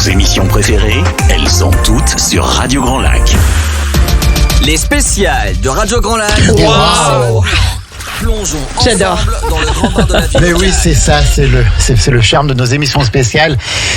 Vos émissions préférées, elles sont toutes sur Radio Grand Lac. Les spéciales de Radio Grand Lac. Wow. Plongeons J'adore. ensemble dans le grand bain de la vie. Mais oui, c'est ça, c'est le charme de nos émissions spéciales.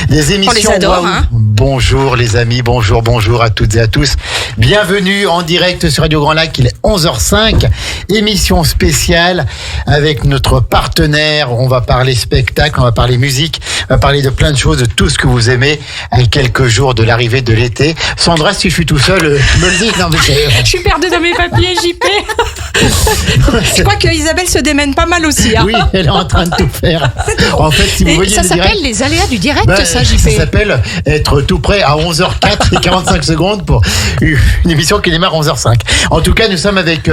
Des émissions. On les adore, hein. Bonjour les amis, bonjour à toutes et à tous. Bienvenue en direct sur Radio Grand Lac, il est 11h05. Émission spéciale avec notre partenaire. On va parler spectacle, on va parler musique, on va parler de plein de choses, de tout ce que vous aimez à quelques jours de l'arrivée de l'été. Sandra, si je suis tout seul, me le dites. Non, mais Je suis perdue dans mes papiers, JP. Je crois que Isabelle se démène pas mal aussi. Hein. Oui, elle est en train de tout faire. En fait, si vous Et voyez ça le s'appelle direct, les aléas du direct, ça ça, JP. s'appelle être tout prêt à 11h04 et 45 secondes pour une émission qui démarre à 11h05. En tout cas, nous sommes avec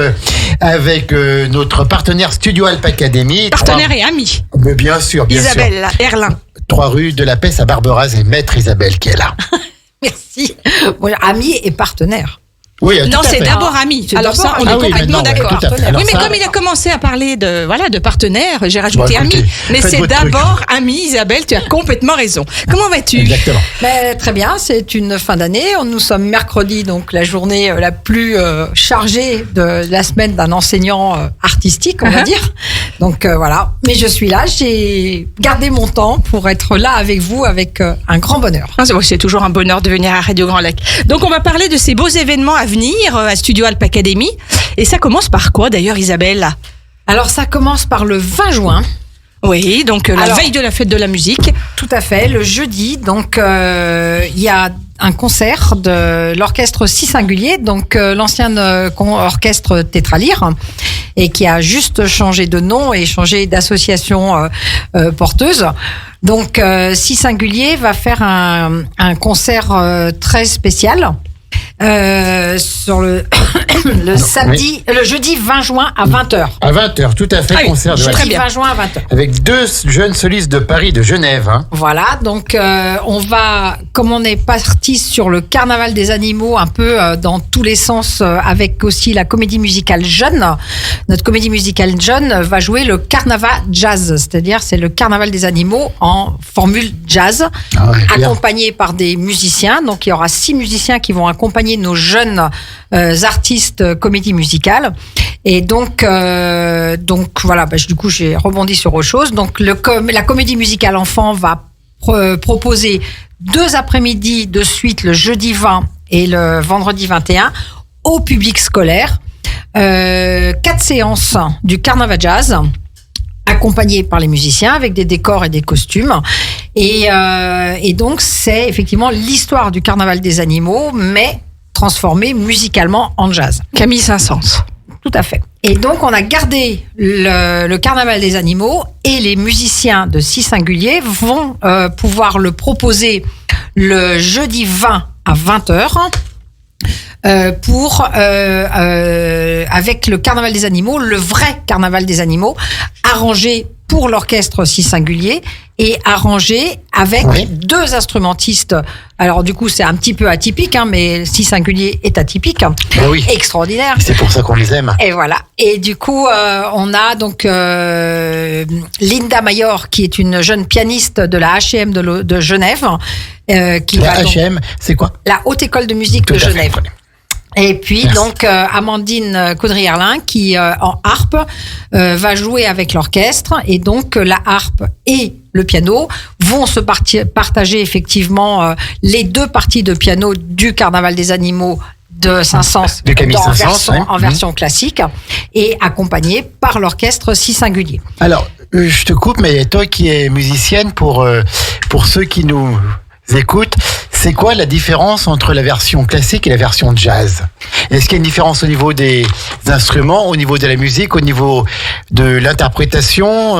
notre partenaire Studio Alp Academy. Partenaire et ami. Mais bien sûr. Isabelle Erlin. 3 rue de la Pesse à Barberaz et Maître Isabelle qui est là. Merci. Bon, ami et partenaire. Oui, tout Non, à c'est fait. d'abord ami. C'est Alors ça, d'abord on est ami. Ah oui, complètement maintenant, ouais, d'accord. tout à fait. Alors Oui, mais ça- comme il a commencé à parler de partenaire, j'ai rajouté Bon, écoutez, ami. Mais faites c'est votre truc. d'abord ami, Isabelle. Tu as complètement raison. Comment vas-tu? Exactement. Mais très bien, c'est une fin d'année. Nous sommes mercredi, donc la journée la plus chargée de la semaine d'un enseignant artistique, on va dire. Donc voilà. Mais je suis là, j'ai gardé mon temps pour être là avec vous avec un grand bonheur. Ah, c'est toujours un bonheur de venir à Radio Grand Lac. Donc, on va parler de ces beaux événements à venir à Studio Alp Academy. Et ça commence par quoi, d'ailleurs, Isabelle? Alors ça commence par le 20 juin. Oui, donc la Alors- veille de la fête de la musique. Tout à fait, le jeudi. Donc, il y a un concert de l'orchestre Si Singulier, donc l'ancien orchestre Tétralyre, et qui a juste changé de nom et changé d'association porteuse. Donc, Si Singulier va faire un concert très spécial. Sur le samedi, le jeudi 20 juin à 20h. À 20h, tout à fait, Ah oui, concert de très Jeudi bien. 20 juin à 20h. avec 2 jeunes solistes de Paris, de Genève. Hein. Voilà, donc on va, comme on est parti sur le carnaval des animaux, un peu dans tous les sens, avec aussi la comédie musicale jeune. Notre comédie musicale jeune va jouer le carnaval jazz, c'est-à-dire c'est le carnaval des animaux en formule jazz, Ah ouais, bien. accompagné par des musiciens. Donc il y aura 6 musiciens qui vont accompagner nos jeunes artistes comédie musicale. Et donc voilà, du coup j'ai rebondi sur autre chose. Donc la comédie musicale enfant va proposer 2 après-midi de suite, le jeudi 20 et le vendredi 21, au public scolaire. 4 séances du carnaval jazz, accompagnées par les musiciens avec des décors et des costumes. Et donc c'est effectivement l'histoire du carnaval des animaux, mais transformée musicalement en jazz. Camille Saint-Saëns. Tout à fait. Et donc, on a gardé le carnaval des animaux et les musiciens de Si Singulier vont pouvoir le proposer le jeudi 20 à 20h avec le carnaval des animaux, le vrai carnaval des animaux, arrangé pour l'orchestre Si Singulier et arrangé avec Oui. 2 instrumentistes. Alors du coup, c'est un petit peu atypique, hein, mais Si Singulier est atypique, Ben oui, extraordinaire. c'est pour ça qu'on les aime. Et voilà. Et du coup, on a donc Linda Mayor, qui est une jeune pianiste de la HM de Genève, qui La va donc- HM, c'est quoi? la Haute École de musique Tout de à fait, Genève. je connais. Et puis Merci. donc Amandine Caudry-Erlin qui en harpe va jouer avec l'orchestre, et donc la harpe et le piano vont se partager effectivement les 2 parties de piano du Carnaval des animaux de Saint-Saëns De Camille en Saint-Saëns, ouais. en version classique, et accompagné par l'orchestre Si Singulier. Alors, je te coupe, mais toi qui es musicienne, pour ceux qui nous écoutent, c'est quoi la différence entre la version classique et la version jazz? Est-ce qu'il y a une différence au niveau des instruments, au niveau de la musique, au niveau de l'interprétation?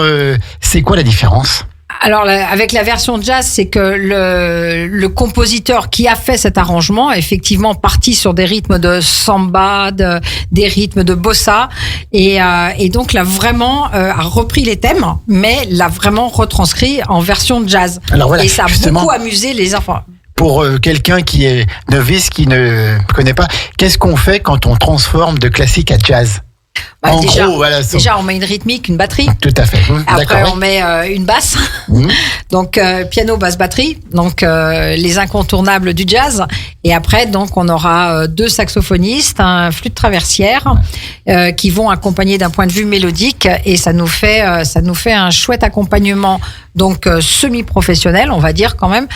C'est quoi la différence? Alors, avec la version jazz, c'est que le compositeur qui a fait cet arrangement est effectivement parti sur des rythmes de samba, des rythmes de bossa, et donc l'a vraiment a repris les thèmes, mais l'a vraiment retranscrit en version jazz. Alors voilà, et ça a justement. beaucoup amusé les enfants. Pour quelqu'un qui est novice, qui ne connaît pas, qu'est-ce qu'on fait quand on transforme de classique à jazz? En gros, voilà. Déjà, on met une rythmique, une batterie. Tout à fait. Après, D'accord. on met une basse. Mhm. Donc, piano, basse, batterie. Donc, les incontournables du jazz. Et après, donc, on aura 2 saxophonistes, un flûte traversière, qui vont accompagner d'un point de vue mélodique. Et ça nous fait un chouette accompagnement, donc semi-professionnel, on va dire quand même,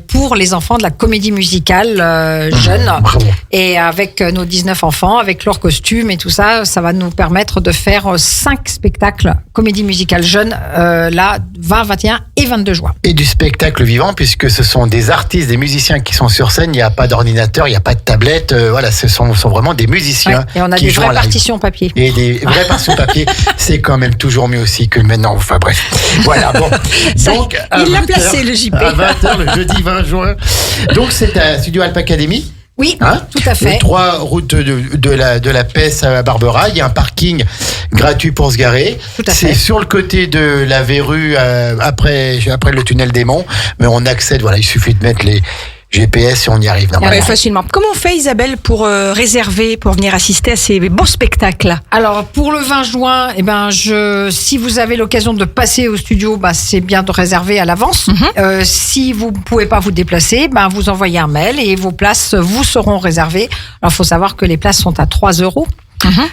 pour les enfants de la comédie musicale jeune. Bravo. Et avec nos 19 enfants, avec leur costume et tout ça, ça va nous permettre de faire 5 spectacles comédie musicale jeune, là, 20, 21 et 22 juin. Et du spectacle vivant, puisque ce sont des artistes, des musiciens qui sont sur scène. Il n'y a pas d'ordinateur, il n'y a pas de tablette. Voilà, ce sont vraiment des musiciens. Ouais, et on a qui des jouent en vraies live. partitions papier. Et des vraies partitions papier, c'est quand même toujours mieux aussi que maintenant. Enfin bref. Voilà, bon. Ça, Donc, à il l'a 20h, placé, le JP. À 20h, le jeudi 20 juin. Donc, c'est à Studio Alp Academy. Oui, Hein, tout à fait. Le 3 route de la Pesse à Barbera. Il y a un parking gratuit pour se garer. Tout à C'est fait. sur le côté de la verrue après le tunnel des Monts. Mais on accède, voilà, il suffit de mettre les GPS et on y arrive. normalement. Ouais, facilement. Comment on fait, Isabelle, pour réserver, pour venir assister à ces beaux spectacles? Alors pour le 20 juin, eh ben si vous avez l'occasion de passer au studio, c'est bien de réserver à l'avance. Si vous ne pouvez pas vous déplacer, vous envoyez un mail et vos places vous seront réservées. Alors il faut savoir que les places sont à 3 €.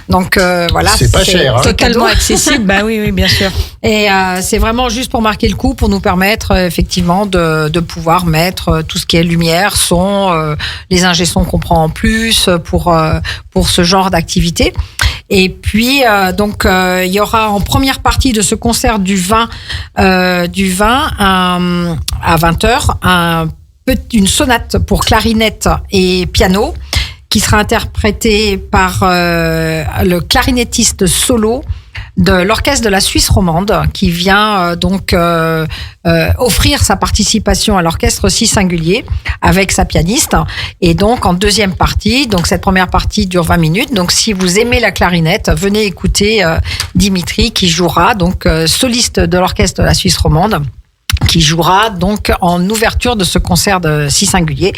Donc voilà, C'est pas cher, hein. Totalement cadeau. accessible. Bah oui, bien sûr. Et c'est vraiment juste pour marquer le coup, pour nous permettre effectivement de pouvoir mettre tout ce qui est lumière, son, les ingé-sons qu'on prend en plus pour ce genre d'activité. Et puis donc il y aura en première partie de ce concert du 20 à 20h une sonate pour clarinette et piano qui sera interprétée par le clarinettiste solo de l'orchestre de la Suisse romande, qui vient offrir sa participation à l'orchestre Si Singulier avec sa pianiste. Et donc en deuxième partie, donc cette première partie dure 20 minutes. Donc si vous aimez la clarinette, venez écouter Dimitri qui jouera, donc soliste de l'orchestre de la Suisse romande, qui jouera donc en ouverture de ce concert de Si Singulier.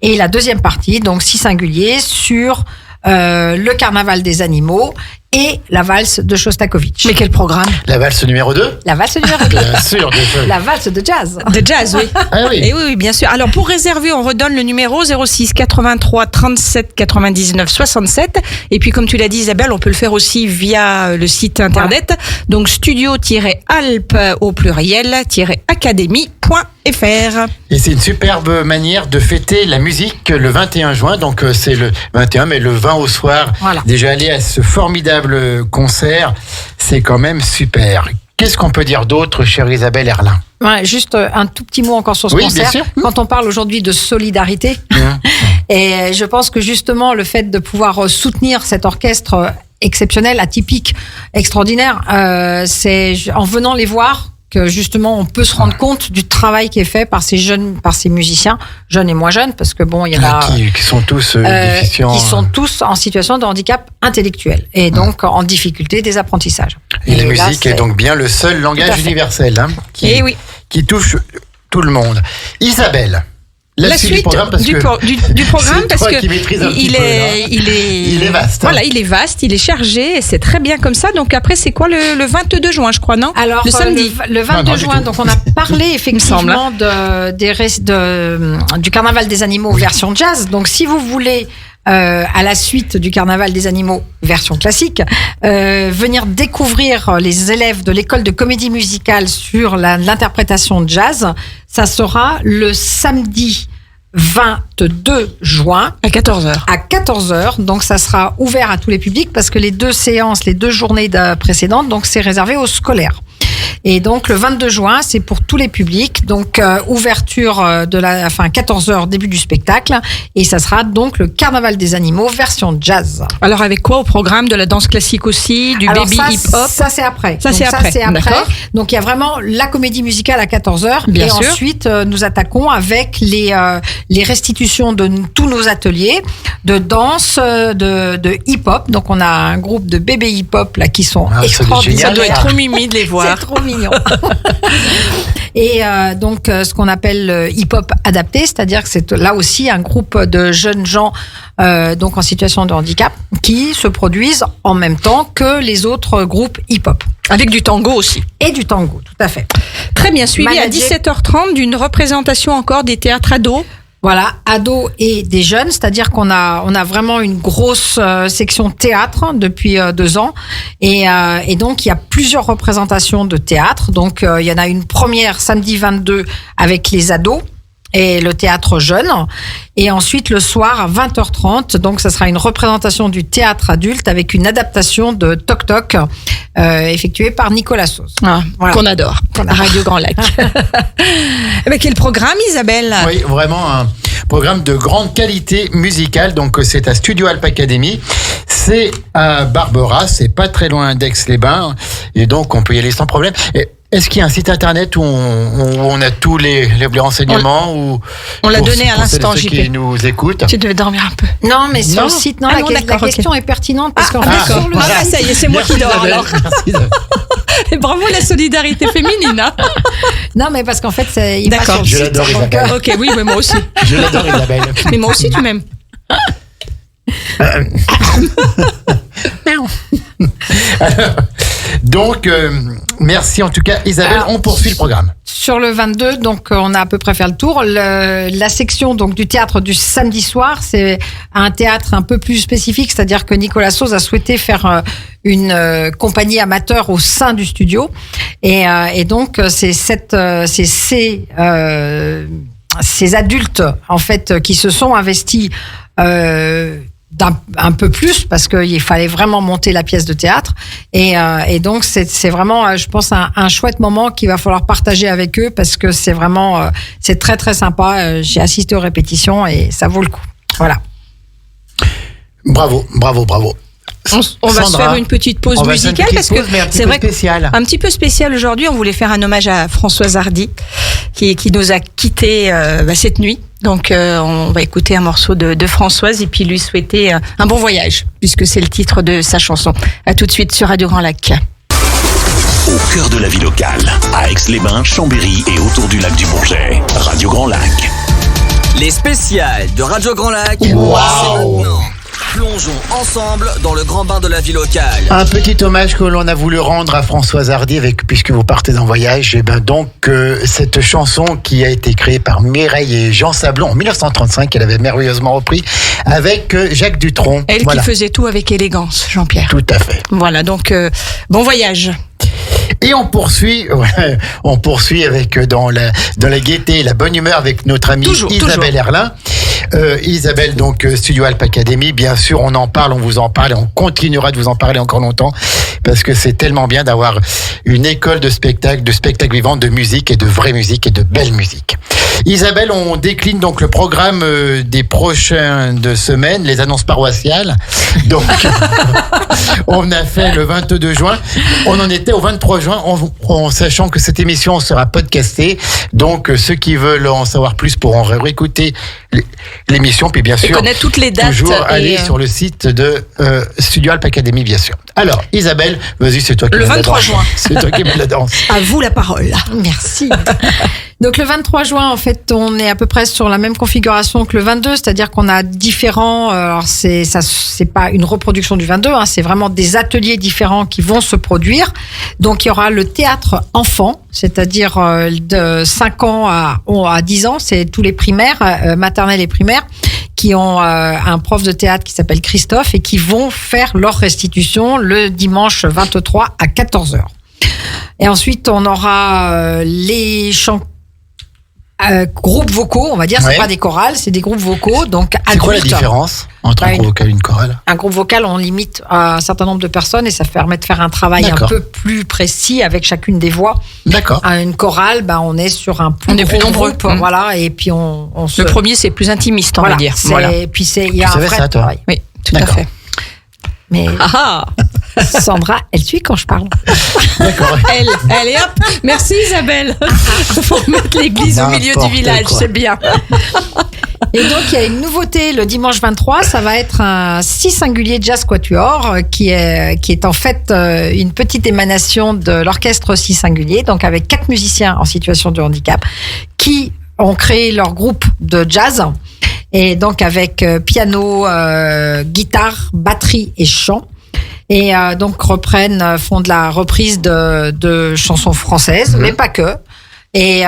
Et la deuxième partie, donc Si Singulier, sur le carnaval des animaux et la valse de Shostakovich. Mais quel programme? La valse numéro 2. La valse numéro 2. Bien sûr, La valse de jazz. De jazz, oui. Ah oui. Et oui, bien sûr. Alors, pour réserver, on redonne le numéro 06 83 37 99 67. Et puis, comme tu l'as dit, Isabelle, on peut le faire aussi via le site internet. Donc, studio-alp au pluriel-académie.fr. Et c'est une superbe manière de fêter la musique le 21 juin. Donc c'est le 21, mais le 20 au soir. Voilà. Déjà aller à ce formidable concert, c'est quand même super. Qu'est-ce qu'on peut dire d'autre, chère Isabelle Erlin? Ouais, juste un tout petit mot encore sur ce Oui, concert. bien sûr. Quand on parle aujourd'hui de solidarité, et je pense que justement le fait de pouvoir soutenir cet orchestre exceptionnel, atypique, extraordinaire, c'est en venant les voir que justement on peut se rendre compte du travail qui est fait par ces musiciens, jeunes et moins jeunes, parce que bon, il y en a qui sont tous déficients. qui sont tous en situation de handicap intellectuel et donc en difficulté des apprentissages. Et la là, musique est donc bien le seul Tout à langage fait. universel Et oui. qui touche tout le monde. Isabelle, La suite du programme, parce c'est parce toi que qui maîtrises un petit il peu, est, là. il est, Il est vaste, hein. Voilà, il est vaste, il est chargé, et c'est très bien comme ça. Donc après, c'est quoi le 22 juin, je crois, non? Alors, le samedi. le 22 non, du juin, tout. donc on a parlé effectivement du Carnaval des animaux version jazz. Donc, si vous voulez, à la suite du Carnaval des animaux version classique, venir découvrir les élèves de l'école de comédie musicale sur l'interprétation jazz, ça sera le samedi 22 juin À 14h. à 14h. Donc, ça sera ouvert à tous les publics parce que les deux journées précédentes, donc c'est réservé aux scolaires. Et donc, le 22 juin, c'est pour tous les publics. Donc, ouverture 14h, début du spectacle. Et ça sera donc le Carnaval des animaux version jazz. Alors avec quoi au programme? De la danse classique aussi, du Alors baby ça, hip-hop? Ça, c'est après. Ça, c'est Donc, après. D'accord. Donc, il y a vraiment la comédie musicale à 14h. Bien et sûr. ensuite, nous attaquons avec les restitutions de tous nos ateliers de danse, de hip-hop. Donc, on a un groupe de bébés hip-hop là qui sont Ah, ça doit être extraordinaires. génial. Ça doit être trop mimi de les voir. C'est trop trop mignon. Et donc, ce qu'on appelle le hip-hop adapté, c'est-à-dire que c'est là aussi un groupe de jeunes gens donc en situation de handicap qui se produisent en même temps que les autres groupes hip-hop. Avec du tango aussi. Et du tango, tout à fait. Très bien, suivi à Managé- 17h30 d'une représentation encore des théâtres ados. Voilà, ados et des jeunes, c'est-à-dire qu'on a vraiment une grosse section théâtre depuis 2 ans. Et donc, il y a plusieurs représentations de théâtre. Donc, il y en a une première samedi 22 avec les ados et le théâtre jeune. Et ensuite, le soir à 20h30, donc ça sera une représentation du théâtre adulte avec une adaptation de Toc Toc effectuée par Nicolas Sauce. Ah, Voilà. qu'on adore. Qu'on À Radio Grand Lac. Mais quel programme, Isabelle? Oui, vraiment un programme de grande qualité musicale. Donc, c'est à Studio Alp Academy. C'est à Barbera, c'est pas très loin d'Aix-les-Bains. Et donc, on peut y aller sans problème. Et est-ce qu'il y a un site internet où on a tous les renseignements On l'a pour- donné à pour celles et l'instant, ceux JP. qui nous écoutent. Tu devais dormir un peu. Non, mais sur Non. le site, Ah la non, d'accord, ok. question est pertinente parce qu'en fait, d'accord. sur le Ah bah, ça y est, c'est moi Merci qui dors Isabelle. alors. Merci Isabelle. Et bravo la solidarité féminine. Hein. Non, mais parce qu'en fait, il va D'accord. sur le Je site. l'adore, donc, Isabelle. Ok, oui, mais moi aussi. Je l'adore, Isabelle. Mais moi aussi, tu m'aimes. Donc, merci en tout cas, Isabelle. Alors, On poursuit le programme. Sur le 22, donc on a à peu près fait le tour. La section donc du théâtre du samedi soir, c'est un théâtre un peu plus spécifique, c'est-à-dire que Nicolas Sauce a souhaité faire une compagnie amateur au sein du studio, et donc c'est ces adultes en fait qui se sont investis. Un peu plus parce qu'il fallait vraiment monter la pièce de théâtre et donc c'est vraiment je pense un chouette moment qu'il va falloir partager avec eux parce que c'est vraiment c'est très très sympa. J'ai assisté aux répétitions et ça vaut le coup. Voilà. Bravo, bravo, bravo. On va se Sandra, faire une petite pause on va faire une musicale petite parce pause, que mais un petit c'est peu vrai que spécial. un petit peu spécial aujourd'hui. On voulait faire un hommage à Françoise Hardy qui nous a quittés cette nuit. Donc on va écouter un morceau de Françoise et puis lui souhaiter un bon voyage puisque c'est le titre de sa chanson. À tout de suite sur Radio Grand Lac. Au cœur de la vie locale, à Aix-les-Bains, Chambéry et autour du lac du Bourget. Radio Grand Lac. Les spéciales de Radio Grand Lac. Wow. C'est maintenant. Plongeons ensemble dans le grand bain de la vie locale. Un petit hommage que l'on a voulu rendre à Françoise Hardy, puisque vous partez en voyage. Et ben donc, cette chanson qui a été créée par Mireille et Jean Sablon en 1935, elle avait merveilleusement repris avec Jacques Dutronc. Elle Voilà. qui faisait tout avec élégance, Jean-Pierre. Tout à fait. Voilà, donc bon voyage. Et on poursuit avec dans la gaieté et la bonne humeur avec notre amie Toujours. Isabelle Erlin. Isabelle, donc Studio Alp Academy, bien sûr, on en parle, on vous en parle et on continuera de vous en parler encore longtemps parce que c'est tellement bien d'avoir une école de spectacle vivant, de musique et de vraie musique et de belle musique. Isabelle, on décline donc le programme des prochaines semaines, les annonces paroissiales. Donc, on a fait le 22 juin. On en était au 23 juin, en sachant que cette émission sera podcastée. Donc, ceux qui veulent en savoir plus pourront réécouter l'émission. Puis, bien Et sûr, connaître toutes les dates. toujours aller et, sur le site de Studio Alp Academy, bien sûr. Alors, Isabelle, vas-y, c'est toi qui Le mets la 23 danse. juin. C'est toi qui mets la danse. à vous la parole. Merci. Donc le 23 juin, en fait, on est à peu près sur la même configuration que le 22, c'est-à-dire qu'on a différents. Alors c'est pas une reproduction du 22, hein, c'est vraiment des ateliers différents qui vont se produire. Donc il y aura le théâtre enfant, c'est-à-dire de 5 ans à 10 ans, c'est tous les primaires, maternelles et primaires, qui ont un prof de théâtre qui s'appelle Christophe et qui vont faire leur restitution le dimanche 23 à 14h. Et ensuite, on aura les chants groupes vocaux, on va dire, c'est Ouais. pas des chorales, c'est des groupes vocaux, donc C'est quoi la adultes. différence entre un Bah, gros vocal et une chorale? Un groupe vocal, on limite à un certain nombre de personnes et ça permet de faire un travail un D'accord. peu plus précis avec chacune des voix. D'accord. À une chorale, bah, on est sur un plus On est plus gros nombreux. groupe, voilà, et puis on se. Le premier, c'est plus intimiste, on voilà, va dire. c'est- Voilà. Et puis il y a Tu un savais vrai ça, toi travail. Oui, tout à D'accord. fait. Mais Ah, Sandra, elle suit quand je parle. D'accord. elle est hop. Merci Isabelle. Faut mettre l'église au milieu du N'importe village, quoi. c'est bien. Et donc, il y a une nouveauté le dimanche 23, ça va être un si singulier jazz quatuor qui est en fait une petite émanation de l'orchestre si singulier, donc avec 4 musiciens en situation de handicap qui ont créé leur groupe de jazz. Et donc avec piano, guitare, batterie et chant. Et donc font de la reprise de chansons françaises, mais pas que. Et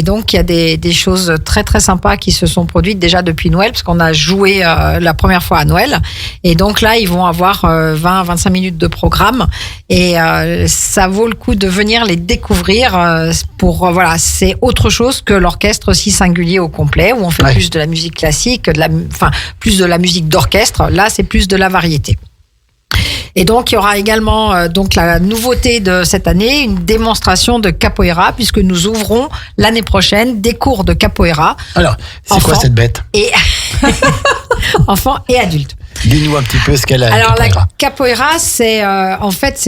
donc, il y a des choses très, très sympas qui se sont produites déjà depuis Noël, parce qu'on a joué la première fois à Noël. Et donc là, ils vont avoir 20-25 minutes de programme. Et ça vaut le coup de venir les découvrir voilà, c'est autre chose que l'orchestre si singulier au complet, où on fait plus de la musique classique, plus de la musique d'orchestre. Là, c'est plus de la variété. Et donc, il y aura également donc la nouveauté de cette année, une démonstration de capoeira, puisque nous ouvrons l'année prochaine des cours de capoeira. Alors, c'est quoi cette bête? Et enfants et adultes. Dis-nous un petit peu ce qu'elle a. Alors, la capoeira, c'est en fait,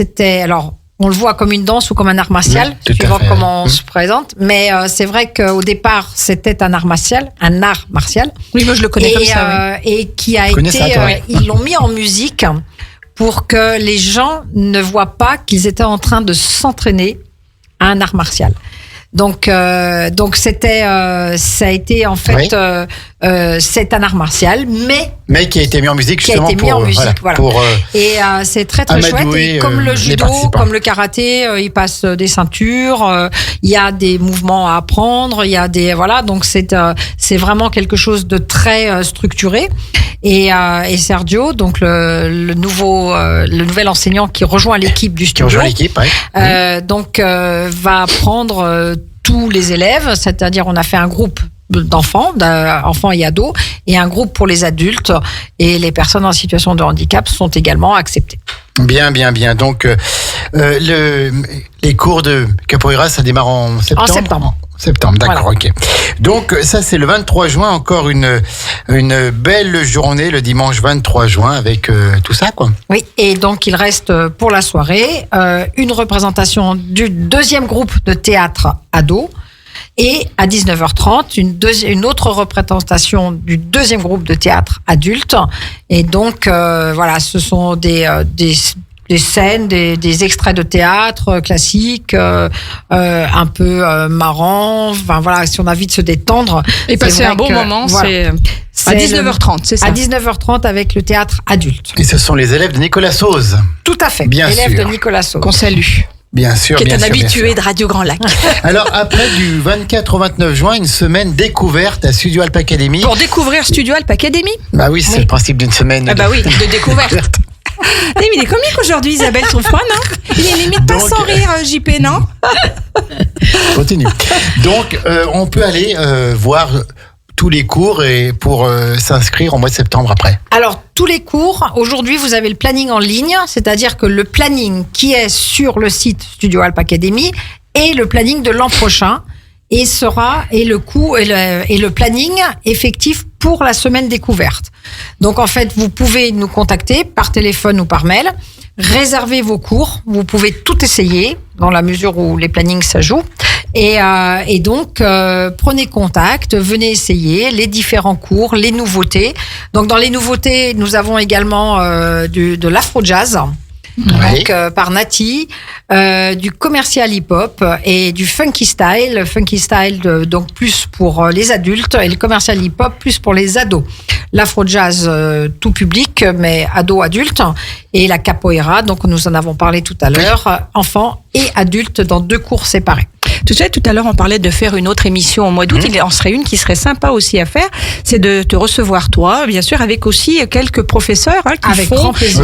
on le voit comme une danse ou comme un art martial, suivant comment on se présente. Mais c'est vrai qu'au départ, c'était un art martial. Oui, moi je le connais comme ça. Oui. Et qui a été, ils l'ont mis en musique pour que les gens ne voient pas qu'ils étaient en train de s'entraîner à un art martial. Donc c'était, ça a été en fait, c'est un art martial, mais qui a été mis en musique justement pour et c'est très très chouette. Et comme le judo, comme le karaté, ils passent des ceintures. Il y a des mouvements à apprendre. Il y a donc c'est vraiment quelque chose de très structuré. Et Sergio, donc le nouvel enseignant qui rejoint l'équipe du studio, va prendre tous les élèves, c'est-à-dire on a fait un groupe d'enfants et ados, et un groupe pour les adultes, et les personnes en situation de handicap sont également acceptées. Bien. Donc les cours de capoeira, ça démarre en septembre. Septembre, d'accord, voilà. Ok. Donc ça c'est le 23 juin, encore une belle journée le dimanche 23 juin avec tout ça quoi. Oui, et donc il reste pour la soirée une représentation du deuxième groupe de théâtre ado, et à 19h30 une autre représentation du deuxième groupe de théâtre adulte. Et donc ce sont des scènes, des extraits de théâtre classiques, un peu marrants. Enfin voilà, si on a envie de se détendre et passer un bon moment, c'est à 19h30, c'est ça. À 19h30 avec le théâtre adulte. Et ce sont les élèves de Nicolas Sauze. Tout à fait. Bien élèves sûr. de Nicolas Sauze. Qu'on salue. Bien sûr, qui est un habitué de Radio Grand Lac. Alors, après du 24 au 29 juin, une semaine découverte à Studio Alp Academy. Pour découvrir Studio Alp Academy? Bah oui, c'est le principe d'une semaine. Ah bah oui, de découverte. Mais il est comique aujourd'hui, Isabelle, trouve pas, non? Il est limite pas sans rire, JP, non? Continue. Donc, on peut aller voir tous les cours et pour s'inscrire au mois de septembre après. Alors, tous les cours, aujourd'hui, vous avez le planning en ligne, c'est-à-dire que le planning qui est sur le site Studio Alp Academy est le planning de l'an prochain et le planning effectif pour la semaine découverte. Donc, en fait, vous pouvez nous contacter par téléphone ou par mail, réserver vos cours, vous pouvez tout essayer dans la mesure où les plannings ça joue. Et donc, prenez contact, venez essayer les différents cours, les nouveautés. Donc, dans les nouveautés, nous avons également de l'afro-jazz, donc par Nati, du commercial hip-hop et du funky style. Funky style, donc plus pour les adultes, et le commercial hip-hop plus pour les ados. L'afro-jazz, tout public, mais ado-adulte. Et la capoeira, donc nous en avons parlé tout à l'heure, enfants et adultes dans 2 cours séparés. Tout à l'heure, on parlait de faire une autre émission au mois d'août. Il en serait une qui serait sympa aussi à faire. C'est de te recevoir, toi, bien sûr, avec aussi quelques professeurs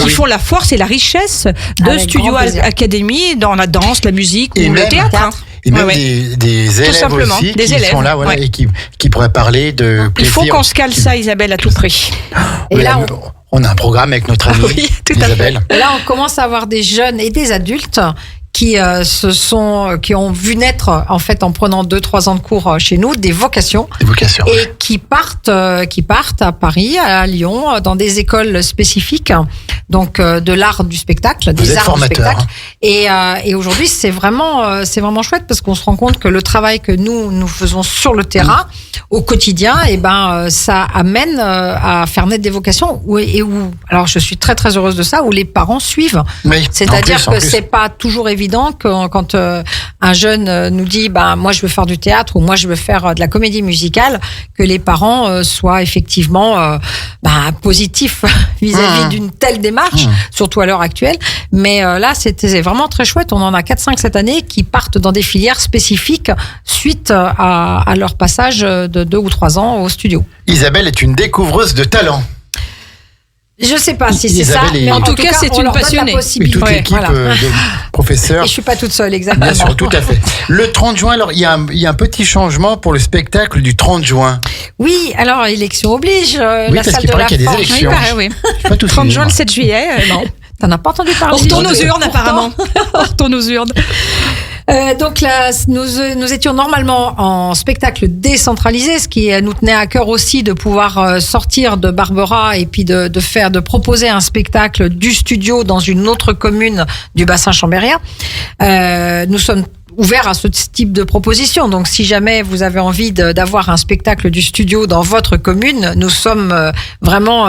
qui font la force et la richesse de Studio Academy dans la danse, la musique ou le théâtre. Et même des élèves aussi qui sont là et qui pourraient parler de plaisir. Il faut qu'on se cale ça, Isabelle, à tout prix. Et là, on a un programme avec notre amie Isabelle. Et là, on commence à avoir des jeunes et des adultes qui ont vu naître, en fait, en prenant 2-3 ans de cours chez nous, des vocations. Et qui partent à Paris, à Lyon, dans des écoles spécifiques, donc de l'art du spectacle, Vous des êtes arts formateur, du spectacle. Et aujourd'hui, c'est vraiment chouette parce qu'on se rend compte que le travail que nous faisons sur le terrain au quotidien, ça amène à faire naître des vocations alors je suis très très heureuse de ça, où les parents suivent. Oui, C'est-à-dire en que plus. c'est pas toujours évident quand un jeune nous dit moi je veux faire du théâtre ou moi je veux faire de la comédie musicale, que les parents soient effectivement positifs vis-à-vis d'une telle démarche, surtout à l'heure actuelle. Mais là c'était vraiment très chouette. On en a 4-5 cette année qui partent dans des filières spécifiques suite à leur passage de 2 ou 3 ans au studio. Isabelle est une découvreuse de talent. Je sais pas si c'est ça, Isabelle est- mais En tout cas, c'est on une leur donne la passionnée. Et possibilité. toute l'équipe Voilà. de professeurs. Et je suis pas toute seule, exactement. Bien sûr, tout à fait. Le 30 juin, alors il y a un petit changement pour le spectacle du 30 juin. Oui, alors élection oblige. Oui, La parce salle qu'il de paraît la qu'il y a des Forge. élections. Oui, pareil, oui. J'ai pas tout 30 suivi, juin, moi. le 7 juillet, non. T'en as pas entendu On parler? retourne aux urnes, Pourtant. apparemment. On retourne aux urnes. Donc là, nous étions normalement en spectacle décentralisé, ce qui nous tenait à cœur aussi de pouvoir sortir de Barbera et puis de proposer un spectacle du studio dans une autre commune du bassin chambérien. Nous sommes ouverts à ce type de proposition. Donc, si jamais vous avez envie d'avoir un spectacle du studio dans votre commune, nous sommes vraiment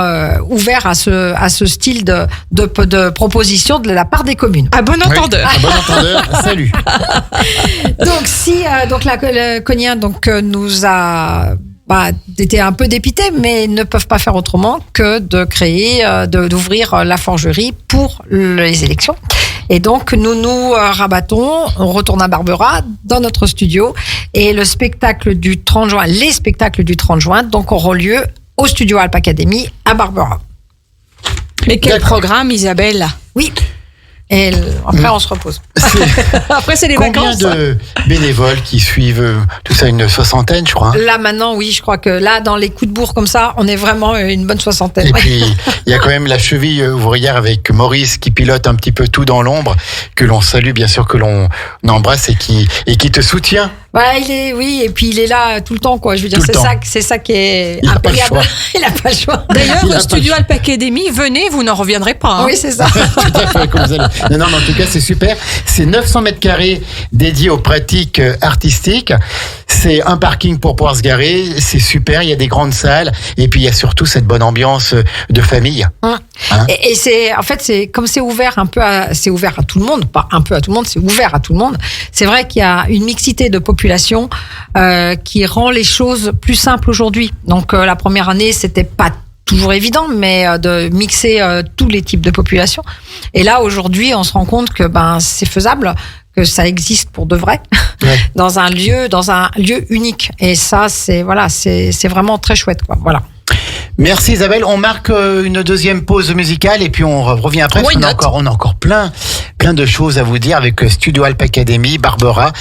ouverts à ce style de proposition de la part des communes. À bon entendeur. Oui, à bon entendeur, salut. Donc le Cognien nous a été un peu dépité, mais ne peuvent pas faire autrement que de créer, d'ouvrir la forgerie pour les élections. Et donc, nous rabattons, on retourne à Barbera, dans notre studio, et les spectacles du 30 juin, donc, auront lieu au studio Alp Academy à Barbera. Mais quel D'accord. programme, Isabelle? Oui. Et après, on se repose. Après, c'est les Combien vacances. de bénévoles qui suivent tout ça, une 60aine, je crois. Hein. Là, maintenant, oui, je crois que là, dans les coups de bourre comme ça, on est vraiment une bonne 60aine. Et puis, il y a quand même la cheville ouvrière avec Maurice qui pilote un petit peu tout dans l'ombre, que l'on salue, bien sûr, que l'on embrasse et qui te soutient. Voilà, et puis il est là tout le temps, quoi. Je veux dire, Tout le c'est ça qui est Il a pas le impayable. choix. Il a pas le choix. D'ailleurs, Il a au pas studio le Alp Academy, venez, vous n'en reviendrez pas. Hein. Oui, c'est ça. Tout à fait, comme vous allez. Non, mais en tout cas, c'est super. C'est 900 mètres carrés dédiés aux pratiques artistiques. C'est un parking pour pouvoir se garer. C'est super. Il y a des grandes salles. Et puis, il y a surtout cette bonne ambiance de famille. Hein. Et c'est comme c'est ouvert c'est ouvert à tout le monde, pas un peu à tout le monde, c'est ouvert à tout le monde. C'est vrai qu'il y a une mixité de population qui rend les choses plus simples aujourd'hui. Donc la première année, c'était pas toujours évident, mais de mixer tous les types de populations. Et là aujourd'hui, on se rend compte que c'est faisable, que ça existe pour de vrai, Ouais. dans un lieu unique. Et ça, c'est vraiment très chouette, quoi. Voilà. Merci Isabelle. On marque une deuxième pause musicale et puis on revient après. Parce Why qu'on a not? on a encore plein de choses à vous dire avec Studio Alp Academy, Barbera,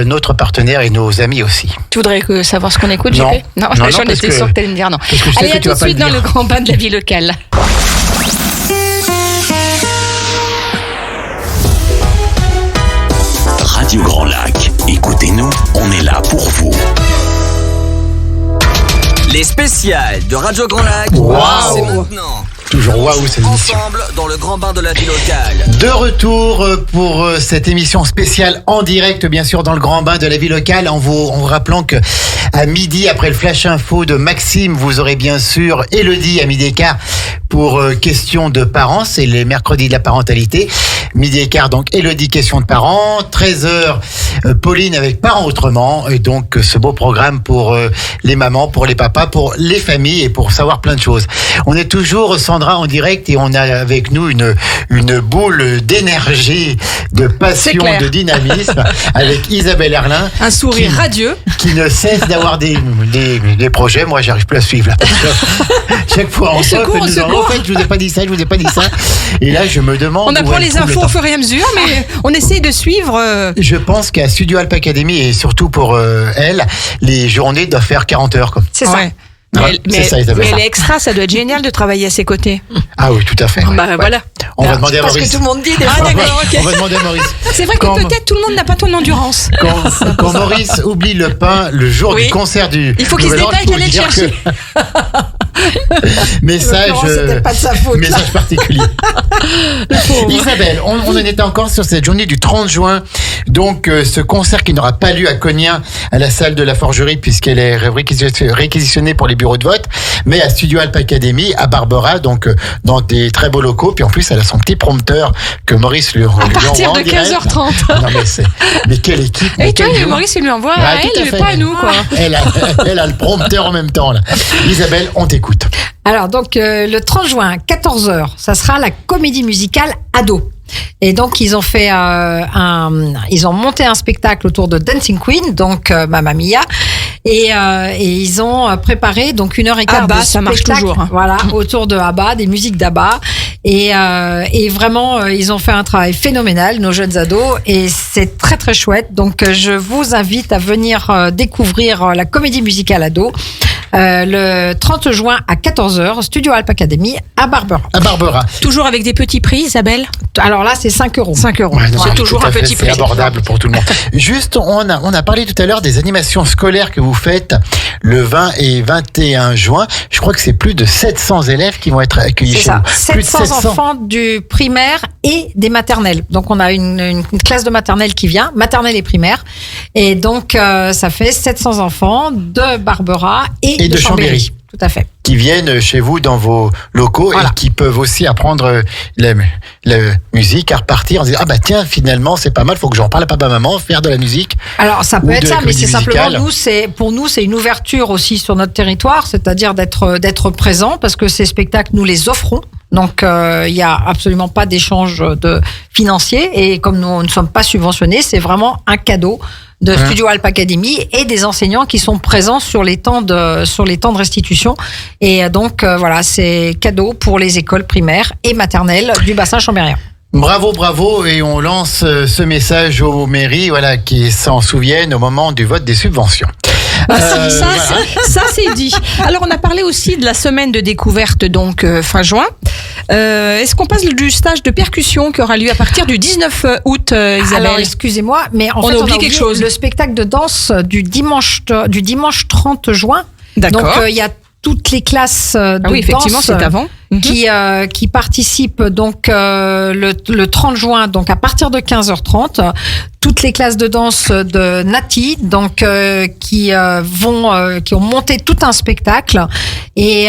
notre partenaire et nos amis aussi. Tu voudrais savoir ce qu'on écoute, Non. JP? Non, Non, j'en parce étais que- sûre que t'allais me dire non. parce que je sais Allez, que à tu tout vas de pas le suite dans dire. le grand bain de la vie locale. Radio Grand Lac. Écoutez-nous, on est là pour vous. Les spéciales de Radio Grand Lac, Waouh. c'est maintenant. Toujours waouh cette émission. Ensemble dans le grand bain de la vie locale. De retour pour cette émission spéciale en direct, bien sûr, dans le grand bain de la vie locale, en vous rappelant que à midi, après le flash info de Maxime, vous aurez bien sûr Élodie à midi et quart pour questions de parents. C'est les mercredis de la parentalité. Midi et quart, donc Élodie, questions de parents. 13h, Pauline avec Parents Autrement. Et donc ce beau programme pour les mamans, pour les papas, pour les familles et pour savoir plein de choses. On est toujours, Sandra, en direct et on a avec nous une boule d'énergie, de C'est passion, clair. de dynamisme avec Isabelle Erlin. Un sourire Qui- radieux. Qui ne cesse d'avoir des projets. Moi, j'arrive plus à suivre là. Parce que chaque fois, on secours, en au secours. fait, je vous ai pas dit ça, je vous ai pas dit ça. Et là, je me demande. On où apprend elle les trouve le infos temps. au fur et à mesure, mais on essaye de suivre. Je pense qu'à Studio Alp Academy et surtout pour elle, les journées doivent faire 40 heures. Quoi. C'est ça. Ouais. C'est ça, Isabelle. mais elle est extra, ça doit être génial de travailler à ses côtés. Ah oui, tout à fait. Bah voilà. On va demander à Parce Maurice. que tout le monde dit des Ah, fois. d'accord, ok. On va demander à Maurice. C'est vrai que Quand- peut-être tout le monde n'a pas ton endurance. Quand Maurice oublie le pain le jour Oui. du concert du Il faut qu'il se Nouvel An, dépêche faut d'aller le dire chercher. Message, l'occurrence, c'était pas de sa faute, là. message particulier. Isabelle, on en était encore sur cette journée du 30 juin. Donc, ce concert qui n'aura pas lieu à Cognin, à la salle de la Forgerie, puisqu'elle est réquisitionnée pour les bureaux de vote, mais à Studio Alp Academy, à Barbera, donc dans des très beaux locaux. Puis en plus, elle a son petit prompteur que Maurice lui À envoie partir en de direct. 15h30. Non, mais quelle équipe. mais Et toi, quel duo. Maurice, il lui envoie Ah, à tout à elle, fait. pas à nous, quoi. Elle a le prompteur en même temps, là. Isabelle, on t'écoute. Alors, donc, le 30 juin, 14h, ça sera la comédie musicale Ado. Et donc, ils ont fait ils ont monté un spectacle autour de Dancing Queen, donc Mamma Mia. Et ils ont préparé donc 1h15 ABBA, de ça marche spectacle, toujours, hein. voilà, autour de ABBA, des musiques d'ABBA. Et vraiment, ils ont fait un travail phénoménal, nos jeunes ados, et c'est très très chouette. Donc, je vous invite à venir découvrir la comédie musicale Ado. Le 30 juin à 14h, Studio Alp Academy à Barbera. À Barbera. Toujours avec des petits prix, Isabelle. Alors là, c'est 5 euros. 5 euros. Ouais, non, C'est tout toujours à un fait, petit c'est prix. abordable pour tout le monde. Juste, on a parlé tout à l'heure des animations scolaires que vous faites le 20 et 21 juin. Je crois que c'est plus de 700 élèves qui vont être accueillis C'est chez ça. vous. Plus de 700 enfants du primaire et des maternelles. Donc, on a une classe de maternelle qui vient, maternelle et primaire. Et donc, ça fait 700 enfants de Barbera et de Chambéry. Tout à fait. Qui viennent chez vous dans vos locaux Voilà. et qui peuvent aussi apprendre la musique, à repartir en disant, ah bah tiens, finalement, c'est pas mal, faut que j'en parle à papa, maman, faire de la musique. Alors, ça Ou peut être de ça, la mais c'est comédie simplement, musicale. pour nous, c'est une ouverture aussi sur notre territoire, c'est-à-dire d'être présent, parce que ces spectacles, nous les offrons. Donc, il y a absolument pas d'échange financier. Et comme nous ne sommes pas subventionnés, c'est vraiment un cadeau de Studio Alp Academy et des enseignants qui sont présents sur les temps de restitution. Et donc, voilà, c'est cadeau pour les écoles primaires et maternelles du bassin chambérien. Bravo, bravo, et on lance ce message aux mairies, voilà, qui s'en souviennent au moment du vote des subventions. Ça, c'est dit. Alors, on a parlé aussi de la semaine de découverte, donc fin juin. Est-ce qu'on passe du stage de percussion qui aura lieu à partir du 19 août, Isabelle? Alors, excusez-moi, mais en On fait, a oublié quelque chose. Le spectacle de danse du dimanche 30 juin. D'accord. Donc, il y a toutes les classes de Ah oui, effectivement, danse c'est avant. qui participent donc le 30 juin, donc à partir de 15h30, toutes les classes de danse de Nati, donc qui ont monté tout un spectacle et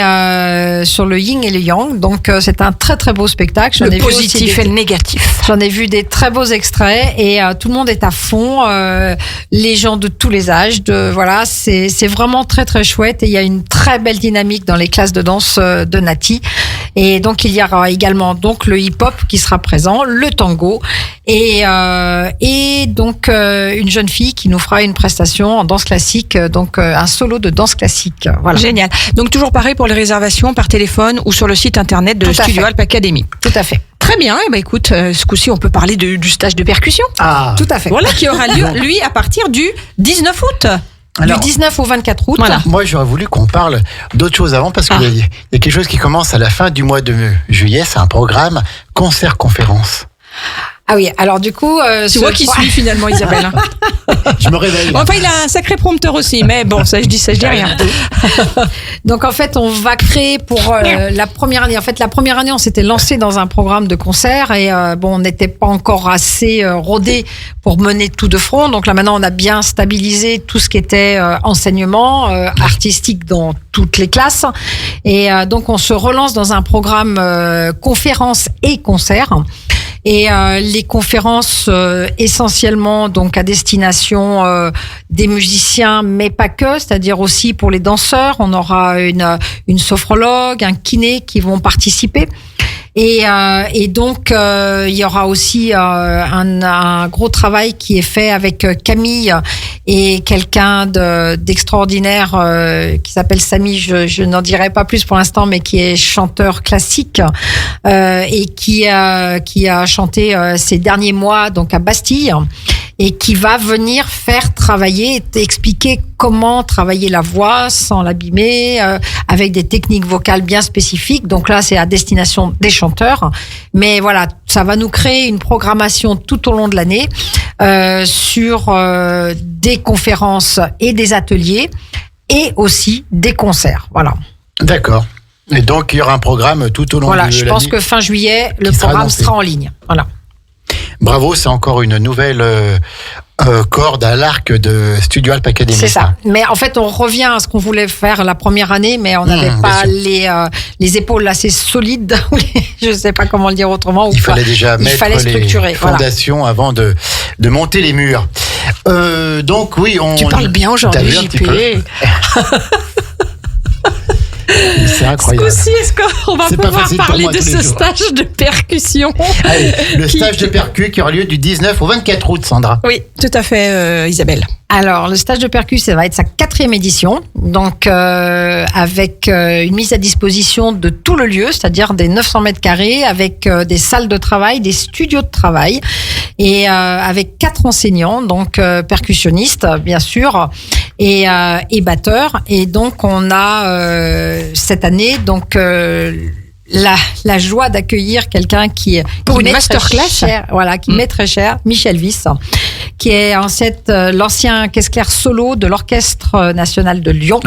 sur le yin et le yang. Donc c'est un très très beau spectacle. J'en ai Le vu aussi positif et le négatif. J'en ai vu des très beaux extraits et tout le monde est à fond, les gens de tous les âges. Voilà, c'est vraiment très très chouette et il y a une très belle dynamique dans les classes de danse de Nati. Et donc il y aura également donc le hip-hop qui sera présent, le tango et donc une jeune fille qui nous fera une prestation en danse classique, donc un solo de danse classique. Voilà. Génial. Donc toujours pareil pour les réservations par téléphone ou sur le site internet de Tout à Studio fait. Alp Academy. Tout à fait. Très bien. Eh ben écoute, ce coup-ci on peut parler du stage de percussion. Ah, Tout à fait. Voilà qui aura lieu lui à partir du 19 août. alors, du 19 au 24 août. Voilà. moi, j'aurais voulu qu'on parle d'autre chose avant parce qu'il y a quelque chose qui commence à la fin du mois de juillet. C'est un programme concert-conférence. Ah oui, alors du coup... C'est moi qui suis finalement, Isabelle. Je me réveille. Enfin, il a un sacré prompteur aussi, mais bon, ça je dis rien. Donc en fait, on va créer pour la première année. En fait, la première année, on s'était lancé dans un programme de concert et on n'était pas encore assez rodé pour mener tout de front. Donc là maintenant, on a bien stabilisé tout ce qui était enseignement artistique dans toutes les classes. Et donc on se relance dans un programme conférence et concert. Et les conférences essentiellement donc à destination des musiciens, mais pas que, c'est-à-dire aussi pour les danseurs. On aura une sophrologue, un kiné qui vont participer. Et donc il y aura aussi un gros travail qui est fait avec Camille et quelqu'un d'extraordinaire qui s'appelle Samy. Je n'en dirai pas plus pour l'instant, mais qui est chanteur classique et qui a chanté ces derniers mois donc à Bastille et qui va venir faire travailler, expliquer comment travailler la voix sans l'abîmer, avec des techniques vocales bien spécifiques. Donc là, c'est à destination des chanteurs. Mais voilà, ça va nous créer une programmation tout au long de l'année sur des conférences et des ateliers et aussi des concerts. Voilà. D'accord. Et donc, il y aura un programme tout au long de l'année. Voilà, je pense que fin juillet, le programme sera en ligne. Voilà. Bravo, c'est encore une nouvelle corde à l'arc de Studio Alp Academy. C'est ça. Mais en fait, on revient à ce qu'on voulait faire la première année, mais on n'avait pas les épaules assez solides. Je ne sais pas comment le dire autrement. Il fallait déjà mettre structurer, les fondations avant de monter les murs. Donc oui, Tu parles bien aujourd'hui, JP. C'est incroyable. Ce coup-ci, est-ce qu'on va pouvoir parler de ce stage de percussion? Allez, le stage de percu qui aura lieu du 19 au 24 août, Sandra. Oui, tout à fait, Isabelle. Alors, le stage de percu, ça va être sa 4e édition, donc avec une mise à disposition de tout le lieu, c'est-à-dire des 900 mètres carrés, avec des salles de travail, des studios de travail, et avec 4 enseignants, donc percussionnistes, bien sûr, et batteurs. Et donc, on a cette année, donc la joie d'accueillir quelqu'un qui pour une masterclass, qui m'est très cher, Michel Wyss, qui est l'ancien caisse claire solo de l'Orchestre national de Lyon,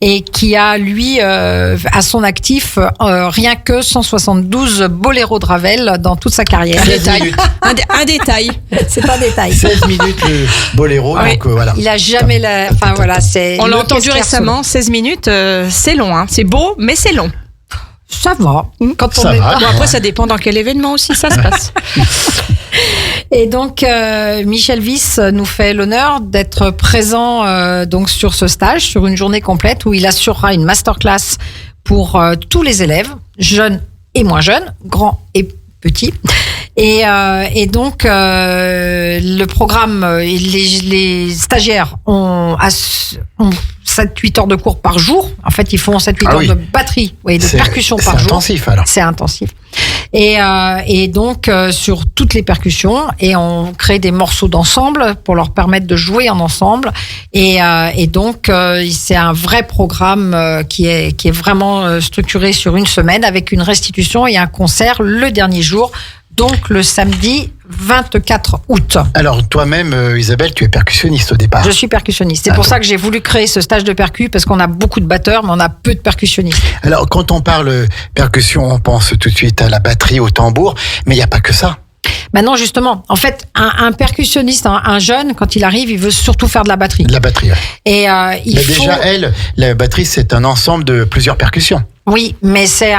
et qui a lui à son actif rien que 172 boléros de Ravel dans toute sa carrière. Un détail. C'est pas un détail. 16 minutes le boléro, donc voilà. Il a jamais On l'a entendu récemment, 16 minutes, c'est long, hein. C'est beau, mais c'est long. Ça va. Après, ça dépend dans quel événement aussi ça se passe. Et donc, Michel Wyss nous fait l'honneur d'être présent donc sur ce stage, sur une journée complète où il assurera une masterclass pour tous les élèves, jeunes et moins jeunes, grands et petits. Et donc, le programme, les stagiaires ont 7-8 heures de cours par jour. En fait, ils font 7-8 heures de batterie, de percussion par jour. C'est intensif, alors. C'est intensif. Et donc, sur toutes les percussions, et on crée des morceaux d'ensemble pour leur permettre de jouer en ensemble. Et donc, c'est un vrai programme qui est vraiment structuré sur une semaine, avec une restitution et un concert le dernier jour, donc le samedi 24 août. Alors toi-même, Isabelle, tu es percussionniste au départ. Je suis percussionniste. C'est pour ça que j'ai voulu créer ce stage de percu, parce qu'on a beaucoup de batteurs, mais on a peu de percussionnistes. Alors quand on parle percussion, on pense tout de suite à la batterie, au tambour, mais il n'y a pas que ça. Ben non, justement. En fait, un percussionniste, un jeune, quand il arrive, il veut surtout faire de la batterie. De la batterie, oui. Et déjà, la batterie, c'est un ensemble de plusieurs percussions. Oui, mais c'est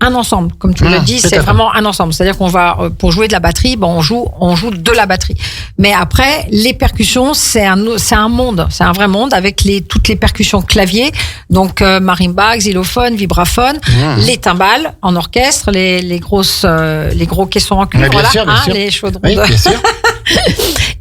un ensemble, comme tu le dis, c'est vraiment un ensemble. C'est-à-dire qu'on va, pour jouer de la batterie, on joue de la batterie. Mais après, les percussions, c'est un monde, c'est un vrai monde avec toutes les percussions clavier, donc marimba, xylophone, vibraphone, les timbales en orchestre, les gros caissons en cuivre, bien sûr. les chaudrons. Oui, bien sûr.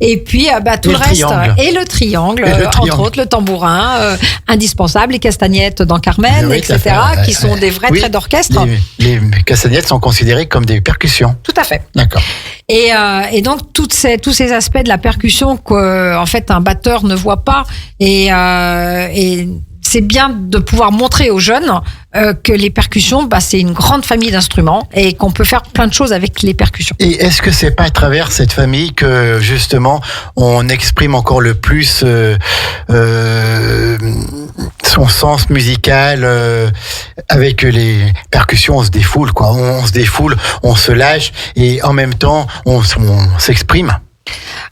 Et puis tout le reste, et le triangle, entre autres le tambourin, indispensable, les castagnettes dans Carmen, etc., qui sont des vrais traits d'orchestre. Les castagnettes sont considérées comme des percussions. Tout à fait. D'accord. Et donc tous ces aspects de la percussion qu'en fait un batteur ne voit pas, et c'est bien de pouvoir montrer aux jeunes que les percussions, c'est une grande famille d'instruments et qu'on peut faire plein de choses avec les percussions. Et est-ce que c'est pas à travers cette famille que justement on exprime encore le plus son sens musical avec les percussions? On se défoule, quoi. On se défoule, on se lâche et en même temps on s'exprime.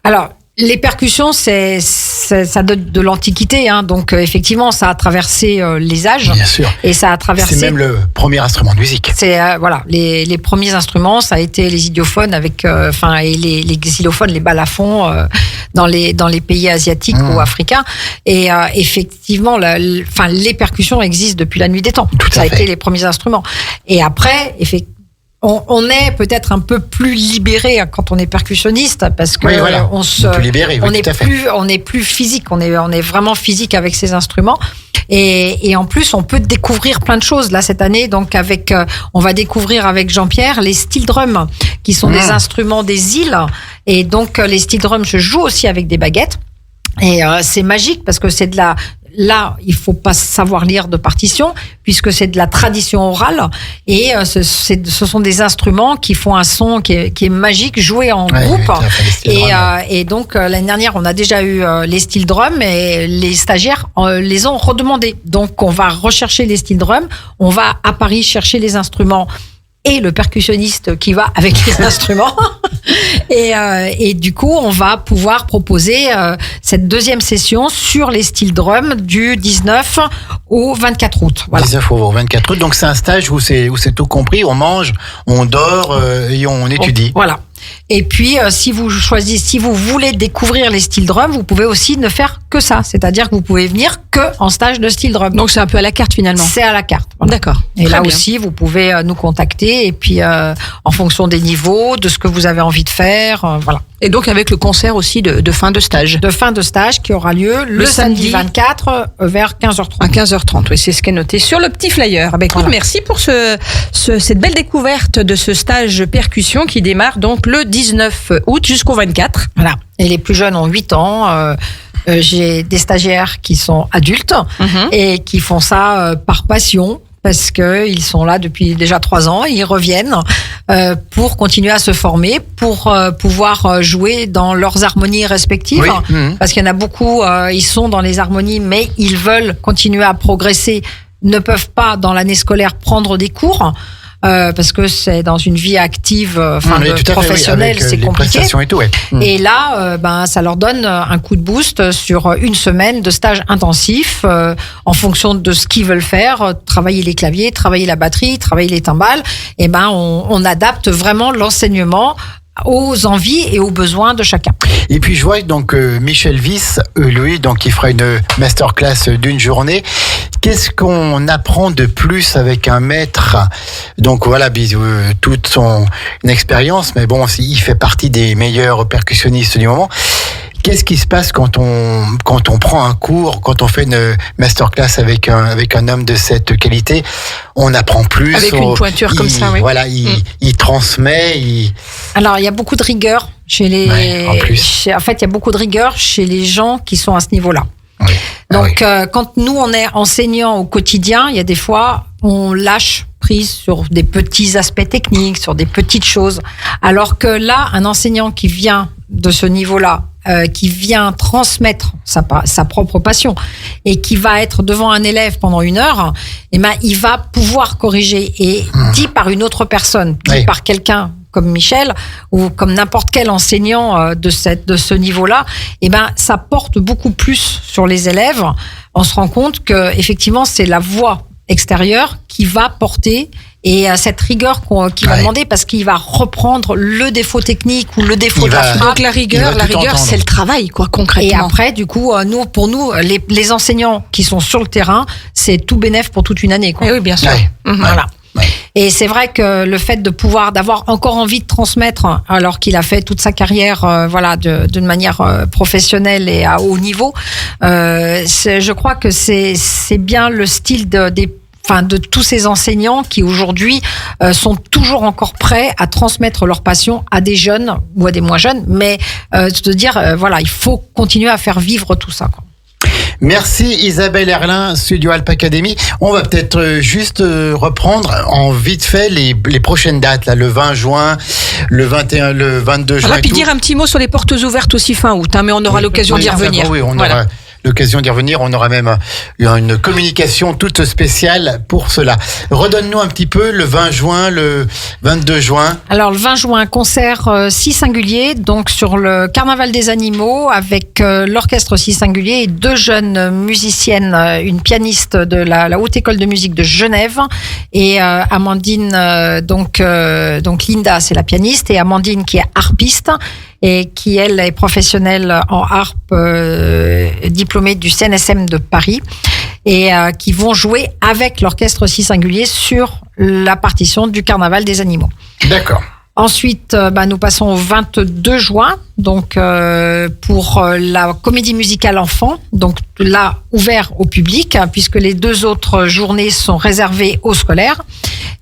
Alors, les percussions, ça date de l'Antiquité, donc effectivement, ça a traversé les âges. Bien sûr. Et ça a traversé. C'est même le premier instrument de musique. C'est les premiers instruments, ça a été les idiophones et les xylophones, les balafons dans les pays asiatiques ou africains. Et effectivement, les percussions existent depuis la nuit des temps. Ça a été les premiers instruments. Et après, effectivement, on est peut-être un peu plus libéré quand on est percussionniste, parce que on est plus physique, on est vraiment physique avec ces instruments, et en plus on peut découvrir plein de choses là cette année. Donc on va découvrir avec Jean-Pierre les steel drums, qui sont des instruments des îles, et donc les steel drums se jouent aussi avec des baguettes. Et c'est magique parce que c'est de la... Là, il faut pas savoir lire de partition puisque c'est de la tradition orale et ce sont des instruments qui font un son qui est magique, joué en groupe. Et donc l'année dernière, on a déjà eu les steel drums et les stagiaires les ont redemandés. Donc on va rechercher les steel drums, on va à Paris chercher les instruments et le percussionniste qui va avec les instruments. Et du coup, on va pouvoir proposer cette deuxième session sur les steel drums du 19 au 24 août. Voilà. 19 au 24 août. Donc c'est un stage où c'est tout compris. On mange, on dort et on étudie. Voilà. Et puis, si vous voulez découvrir les steel drums, vous pouvez aussi ne faire que ça. C'est-à-dire que vous pouvez venir que en stage de steel drum. Donc c'est un peu à la carte finalement. C'est à la carte. Voilà. D'accord. Et Très là bien. aussi, vous pouvez nous contacter et puis en fonction des niveaux, de ce que vous avez envie de faire, voilà. Et donc avec le concert aussi de fin de stage. De fin de stage qui aura lieu le samedi 24 vers 15h30. À 15h30, oui, c'est ce qui est noté sur le petit flyer. Ah ben, écoute, Voilà. merci pour cette belle découverte de ce stage percussion qui démarre donc le 19 août jusqu'au 24. Voilà. Et les plus jeunes ont 8 ans. J'ai des stagiaires qui sont adultes et qui font ça par passion. Parce que ils sont là depuis déjà 3 ans, ils reviennent pour continuer à se former, pour pouvoir jouer dans leurs harmonies respectives. Oui. Parce qu'il y en a beaucoup, ils sont dans les harmonies, mais ils veulent continuer à progresser, ne peuvent pas dans l'année scolaire prendre des cours. Parce que c'est dans une vie active, professionnelle, c'est les compliqué. prestations et tout, ouais. Et là, ça leur donne un coup de boost sur une semaine de stage intensif en fonction de ce qu'ils veulent faire, travailler les claviers, travailler la batterie, travailler les timbales. Et on adapte vraiment l'enseignement aux envies et aux besoins de chacun. Et puis je vois donc Michel Wyss, lui, donc il fera une masterclass d'une journée. Qu'est-ce qu'on apprend de plus avec un maître? Donc voilà, toute son expérience, mais bon, il fait partie des meilleurs percussionnistes du moment. Qu'est-ce qui se passe quand on prend un cours, quand on fait une masterclass avec un homme de cette qualité? On apprend plus. Avec une pointure comme ça, oui. Voilà, il transmet. Alors, il y a beaucoup de rigueur chez les. Ouais, en plus. En fait, il y a beaucoup de rigueur chez les gens qui sont à ce niveau-là. Oui. Donc, quand nous, on est enseignants au quotidien, il y a des fois, on lâche prise sur des petits aspects techniques, sur des petites choses. Alors que là, un enseignant qui vient de ce niveau-là, qui vient transmettre sa propre passion et qui va être devant un élève pendant 1 heure, il va pouvoir corriger. Et dit par une autre personne, dit par quelqu'un comme Michel ou comme n'importe quel enseignant de ce niveau-là, ça porte beaucoup plus sur les élèves. On se rend compte que effectivement, c'est la voix extérieure qui va porter et cette rigueur qu'il va demander parce qu'il va reprendre le défaut technique ou le défaut de la frappe. Donc la rigueur, c'est le travail, quoi, concrètement. Et après, du coup, pour nous, les enseignants qui sont sur le terrain, c'est tout bénef pour toute une année, quoi. Et oui, bien sûr. Ouais. Voilà. Ouais. Et c'est vrai que le fait d'avoir encore envie de transmettre, alors qu'il a fait toute sa carrière, d'une manière professionnelle et à haut niveau, je crois que c'est bien le style de tous ces enseignants qui aujourd'hui sont toujours encore prêts à transmettre leur passion à des jeunes ou à des moins jeunes, mais de dire il faut continuer à faire vivre tout ça, quoi. Merci Isabelle Herlin, Studio Alp Academy. On va peut-être juste reprendre en vite fait les prochaines dates, là, le 20 juin, le 21, le 22 juin. Et puis dire un petit mot sur les portes ouvertes aussi fin août, mais on aura l'occasion d'y revenir. Oui, on aura l'occasion d'y revenir. On aura même une communication toute spéciale pour cela. Redonne-nous un petit peu le 20 juin, le 22 juin. Alors le 20 juin, concert si singulier, donc sur le Carnaval des animaux avec l'orchestre si singulier et 2 jeunes musiciennes, une pianiste de la Haute École de musique de Genève et Amandine, donc Linda c'est la pianiste et Amandine qui est harpiste et qui, elle, est professionnelle en harpe, diplômée du CNSM de Paris, et qui vont jouer avec l'orchestre si singulier sur la partition du Carnaval des animaux. D'accord. Ensuite, nous passons au 22 juin, donc pour la comédie musicale enfant, donc là ouvert au public, puisque les 2 autres journées sont réservées aux scolaires.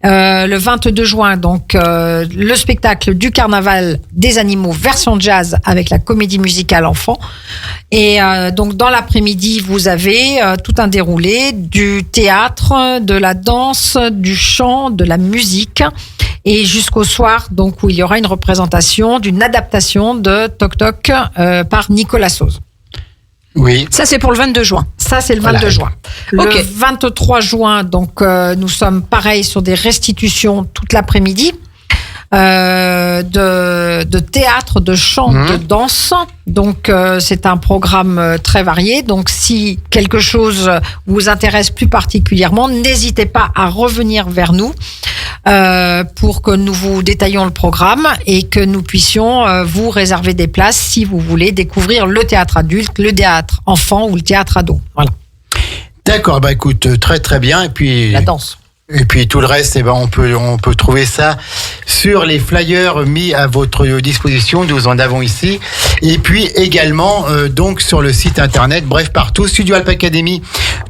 Le 22 juin, donc le spectacle du carnaval des animaux version jazz avec la comédie musicale enfant. Et donc dans l'après-midi, vous avez tout un déroulé du théâtre, de la danse, du chant, de la musique. Et jusqu'au soir, donc où il y aura une représentation d'une adaptation de Toc Toc par Nicolas Sauze. Oui. Ça, c'est pour le 22 juin. Ça, c'est le 22 Voilà. juin. Ok. Le 23 juin, donc, nous sommes pareil sur des restitutions toute l'après-midi. De théâtre, de chant, de danse. Donc, c'est un programme très varié. Donc, si quelque chose vous intéresse plus particulièrement, n'hésitez pas à revenir vers nous pour que nous vous détaillions le programme et que nous puissions vous réserver des places si vous voulez découvrir le théâtre adulte, le théâtre enfant ou le théâtre ado. Voilà, D'accord, bah écoute, très très bien. Et puis la danse. Et puis tout le reste, eh ben on peut trouver ça sur les flyers mis à votre disposition. Nous en avons ici. Et puis également donc sur le site internet, bref partout, Studio Alp Academy,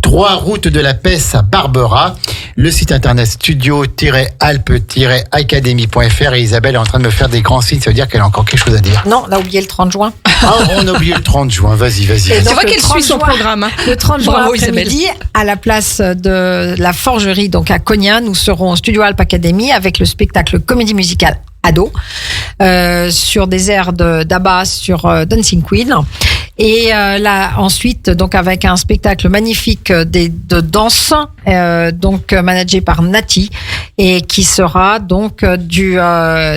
3 route de la Pesse à Barbera. Le site internet studio-alp-academy.fr. Et Isabelle est en train de me faire des grands signes, ça veut dire qu'elle a encore quelque chose à dire. Non, on a oublié le 30 juin. Ah, on a oublié le 30 juin, vas-y. Et C'est donc, vrai le qu'elle 30 suit son juin, programme. Hein. Le 30 juin Bravo, Isabelle. après-midi, à la place de la Forgerie, donc à Cognac, nous serons au Studio Alp Academy avec le spectacle comédie musicale ado sur des airs d'Abba sur Dancing Queen. Et là ensuite, donc avec un spectacle magnifique de danse, donc managé par Nati et qui sera donc à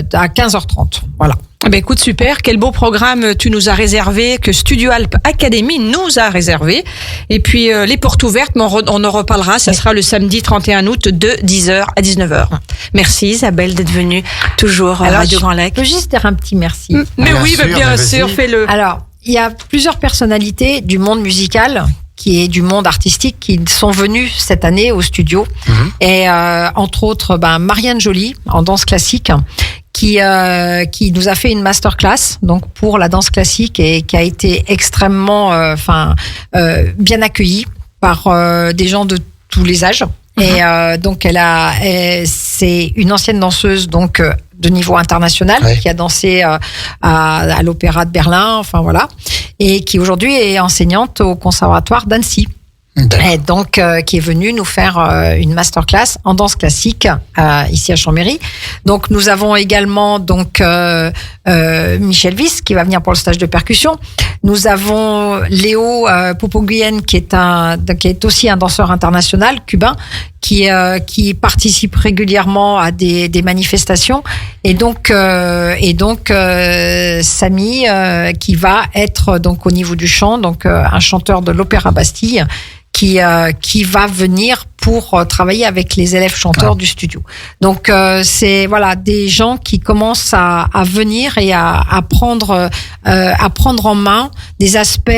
15h30. Voilà. Eh ben écoute, super, quel beau programme tu nous as réservé, que Studio Alp Academy nous a réservé. Et puis les portes ouvertes, mais on en reparlera, ça sera le samedi 31 août de 10h à 19h. Merci Isabelle d'être venue toujours à Alors, Radio je Grand Lac. peux juste dire un petit merci. Mais Bien oui, sûr, bien mais sûr, vas-y. fais-le. Alors, il y a plusieurs personnalités du monde musical qui est du monde artistique qui sont venues cette année au studio. Et entre autres, Marianne Joly en danse classique qui nous a fait une masterclass donc pour la danse classique et qui a été extrêmement bien accueillie par des gens de tous les âges. Et donc c'est une ancienne danseuse donc de niveau international Ouais. qui a dansé à l'Opéra de Berlin, enfin voilà, et qui aujourd'hui est enseignante au Conservatoire d'Annecy. D'accord. Et donc qui est venu nous faire une masterclass en danse classique ici à Chambéry. Donc nous avons également donc Michel Wyss qui va venir pour le stage de percussion. Nous avons Léo Popoguyen qui est aussi un danseur international cubain qui participe régulièrement à des manifestations et donc Samy qui va être donc au niveau du chant donc un chanteur de l'Opéra Bastille qui va venir pour travailler avec les élèves chanteurs du studio. Donc c'est voilà des gens qui commencent à venir et à prendre en main des aspects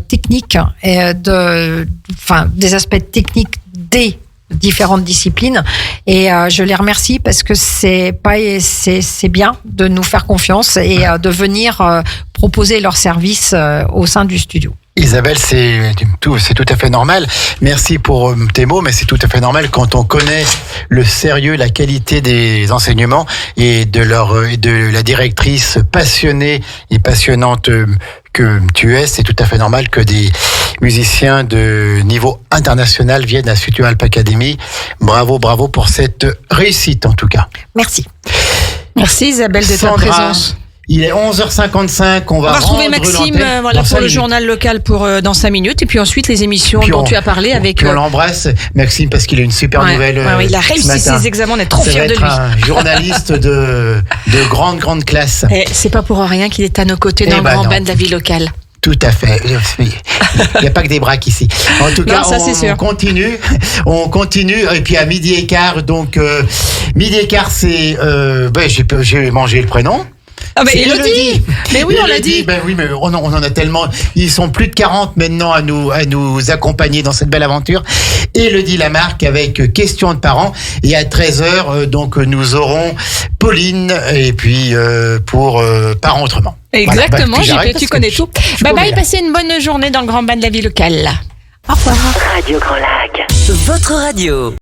techniques et des aspects techniques des différentes disciplines et je les remercie parce que c'est bien de nous faire confiance et de venir proposer leurs services au sein du studio. Isabelle, c'est tout à fait normal. Merci pour tes mots, mais c'est tout à fait normal quand on connaît le sérieux, la qualité des enseignements et de la directrice passionnée et passionnante que tu es. C'est tout à fait normal que des musiciens de niveau international viennent à Studio Alp Academy. Bravo pour cette réussite en tout cas. Merci. Merci Isabelle de ta Sandra, présence. Il est 11h55, on On va va retrouver rendre Maxime l'antenne voilà, dans pour 5 le minutes. journal local dans 5 minutes et puis ensuite les émissions Puis dont on- tu as parlé avec... Puis on l'embrasse, Maxime, parce qu'il a une super nouvelle. il a ce réussi matin. ses examens, on est trop Ça va fiers de être lui. un journaliste de grande classe. Et c'est pas pour rien qu'il est à nos côtés dans Eh le ben grand non. bain de la vie locale. Tout à fait. Il n'y a pas que des braques ici. En tout cas, ça, c'est sûr. on continue. Et puis à midi et quart, donc midi et quart, c'est j'ai mangé le prénom. Ah ben C'est il l'a dit. Mais oui, on l'a Élodie. dit. Ben oui, mais on en a tellement. Ils sont plus de 40 maintenant à nous accompagner dans cette belle aventure. Élodie Lamarque avec Questions de parents. Et à 13h, donc nous aurons Pauline et puis pour Parents autrement. Exactement, Voilà, puis j'arrête JP, tu parce connais que tout. je Bye peux bye, rien. passez une bonne journée dans le grand bain de la vie locale. Radio Grand Lac. Votre radio.